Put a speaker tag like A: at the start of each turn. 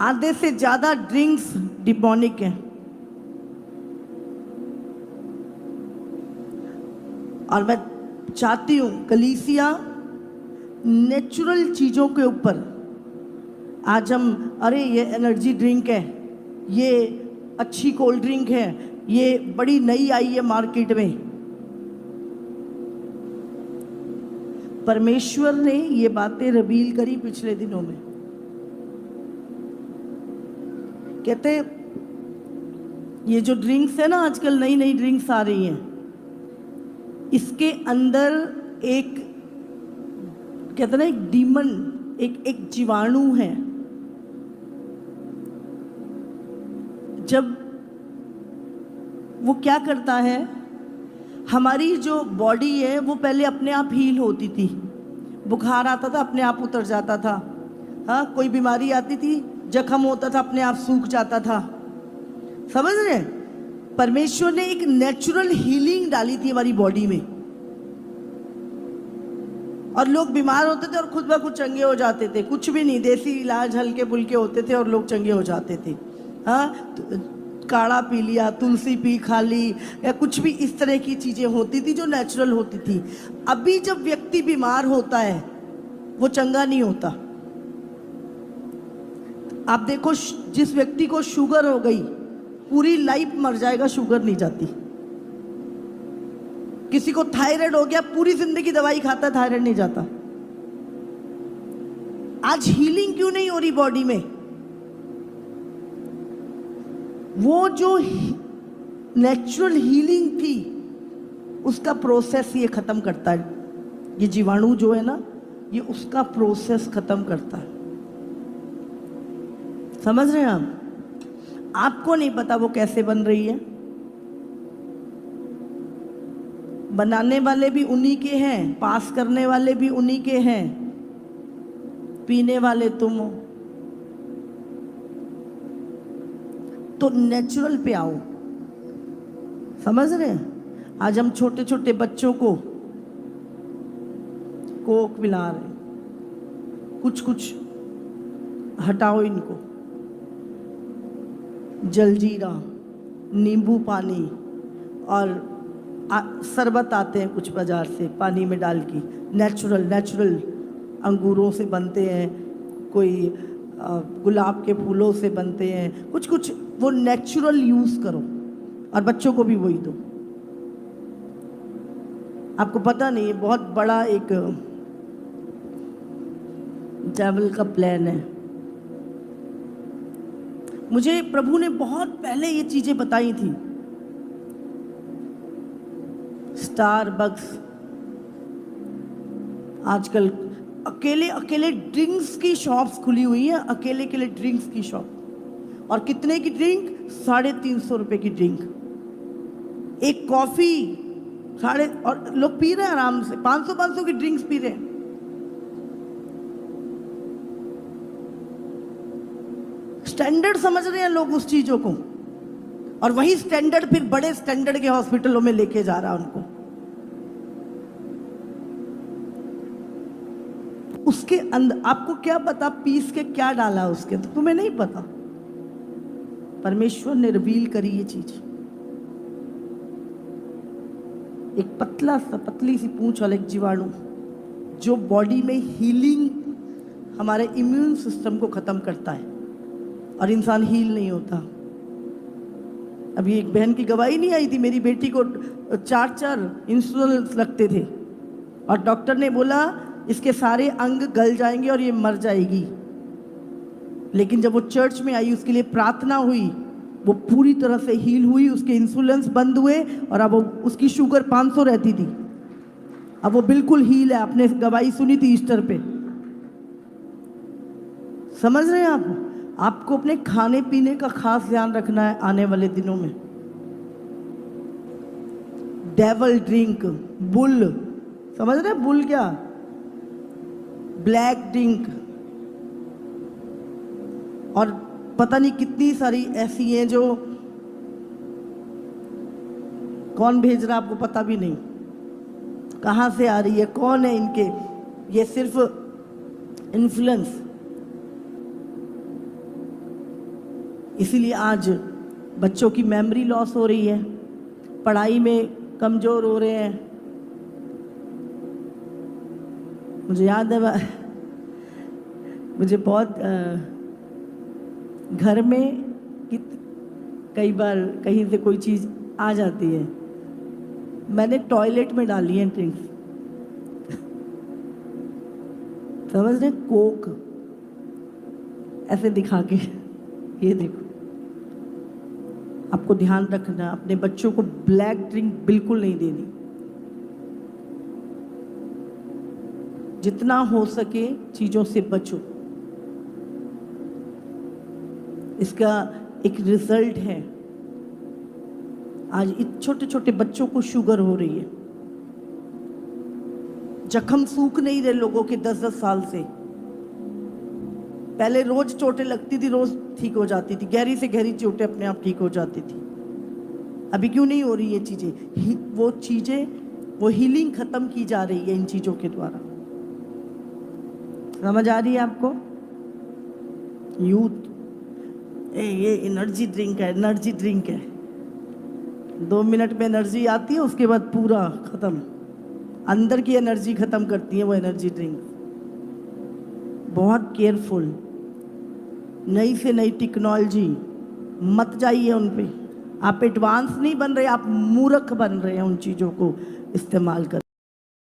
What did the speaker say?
A: आधे से ज्यादा ड्रिंक्स डिमोनिक हैं। और मैं चाहती हूं कलीसिया नेचुरल चीजों के ऊपर, आज हम अरे ये एनर्जी ड्रिंक है, ये अच्छी कोल्ड ड्रिंक है, ये बड़ी नई आई है मार्केट में। परमेश्वर ने ये बातें रिवील करी पिछले दिनों में। कहते ये जो ड्रिंक्स है ना, आजकल नई नई ड्रिंक्स आ रही हैं, इसके अंदर एक कहते ना एक डीमन, एक जीवाणु है। जब वो क्या करता है, हमारी जो बॉडी है वो पहले अपने आप हील होती थी, बुखार आता था अपने आप उतर जाता था, हाँ कोई बीमारी आती थी जख्म होता था अपने आप सूख जाता था। समझ रहे? परमेश्वर ने एक नेचुरल हीलिंग डाली थी हमारी बॉडी में, और लोग बीमार होते थे और खुद ब खुद चंगे हो जाते थे। कुछ भी नहीं, देसी इलाज हल्के फुल्के होते थे और लोग चंगे हो जाते थे। हाँ, काढ़ा पी लिया, तुलसी पी खा ली, या कुछ भी इस तरह की चीजें होती थी जो नेचुरल होती थी। अभी जब व्यक्ति बीमार होता है वो चंगा नहीं होता। आप देखो, जिस व्यक्ति को शुगर हो गई पूरी लाइफ मर जाएगा, शुगर नहीं जाती। किसी को थायराइड हो गया पूरी जिंदगी दवाई खाता है, थायराइड नहीं जाता। आज हीलिंग क्यों नहीं हो रही बॉडी में? वो जो नेचुरल हीलिंग थी उसका प्रोसेस ये खत्म करता है। ये जीवाणु जो है ना, ये उसका प्रोसेस खत्म करता है। समझ रहे हैं आप? आपको नहीं पता वो कैसे बन रही है। बनाने वाले भी उन्हीं के हैं, पास करने वाले भी उन्हीं के हैं, पीने वाले तुम हो। तो नेचुरल पे आओ। समझ रहे हैं? आज हम छोटे छोटे बच्चों को कोक पिला रहे, कुछ कुछ हटाओ इनको, जलजीरा, नींबू पानी और शरबत आते हैं कुछ बाजार से पानी में डाल के, नेचुरल अंगूरों से बनते हैं, कोई गुलाब के फूलों से बनते हैं, कुछ कुछ वो नेचुरल यूज करो और बच्चों को भी वही दो। आपको पता नहीं, ये बहुत बड़ा एक ट्रैवल का प्लान है। मुझे प्रभु ने बहुत पहले ये चीजें बताई थी। स्टारबक्स आजकल अकेले अकेले ड्रिंक्स की शॉप्स खुली हुई है, अकेले अकेले ड्रिंक्स की शॉप। और कितने की ड्रिंक? 350 रुपए की ड्रिंक, एक कॉफी और लोग पी रहे हैं आराम से, 500 की ड्रिंक्स पी रहे हैं। स्टैंडर्ड समझ रहे हैं लोग उस चीजों को, और वही स्टैंडर्ड फिर बड़े स्टैंडर्ड के हॉस्पिटलों में लेके जा रहा है उनको। उसके अंदर आपको क्या पता पीस के क्या डाला उसके, तो तुम्हें नहीं पता। परमेश्वर ने रिवील करी ये चीज। एक पतली सी पूंछ वाला एक जीवाणु जो बॉडी में हीलिंग, हमारे इम्यून सिस्टम को खत्म करता है और इंसान हील नहीं होता। अभी एक बहन की गवाही नहीं आई थी, मेरी बेटी को 4 इंसुलिन लगते थे और डॉक्टर ने बोला इसके सारे अंग गल जाएंगे और ये मर जाएगी। लेकिन जब वो चर्च में आई, उसके लिए प्रार्थना हुई, वो पूरी तरह से हील हुई, उसके इंसुलिन बंद हुए और अब उसकी शुगर 500 रहती थी, अब वो बिल्कुल हील है। आपने गवाही सुनी थी ईस्टर पे। समझ रहे हैं आप? आपको अपने खाने पीने का खास ध्यान रखना है आने वाले दिनों में। डेवल ड्रिंक, बुल, समझ रहे हैं? बुल क्या? ब्लैक ड्रिंक, और पता नहीं कितनी सारी ऐसी हैं जो कौन भेज रहा आपको पता भी नहीं, कहाँ से आ रही है, कौन है इनके, ये सिर्फ इन्फ्लुएंस। इसीलिए आज बच्चों की मेमोरी लॉस हो रही है, पढ़ाई में कमज़ोर हो रहे हैं। मुझे याद है, मुझे बहुत घर में कई बार कहीं से कोई चीज़ आ जाती है, मैंने टॉयलेट में डाली है ड्रिंक्स, समझ रहे, कोक ऐसे दिखा के, ये देखो। आपको ध्यान रखना, अपने बच्चों को ब्लैक ड्रिंक बिल्कुल नहीं देनी। जितना हो सके चीज़ों से बचो। इसका एक रिजल्ट है, आज छोटे छोटे बच्चों को शुगर हो रही है। जख्म सूख नहीं रहे लोगों के 10-10 साल से। पहले रोज चोटें लगती थी, रोज ठीक हो जाती थी, गहरी से गहरी चोटें अपने आप ठीक हो जाती थी। अभी क्यों नहीं हो रही ये चीजें? वो हीलिंग खत्म की जा रही है इन चीजों के द्वारा। समझ आ रही है आपको? यूथ ये एनर्जी ड्रिंक है, एनर्जी ड्रिंक है, 2 मिनट में एनर्जी आती है, उसके बाद पूरा खत्म, अंदर की एनर्जी खत्म करती है वो एनर्जी ड्रिंक। बहुत केयरफुल, नई से नई टेक्नोलॉजी, मत जाइए उन पे। आप एडवांस नहीं बन रहे, आप मूर्ख बन रहे हैं उन चीज़ों को इस्तेमाल कर।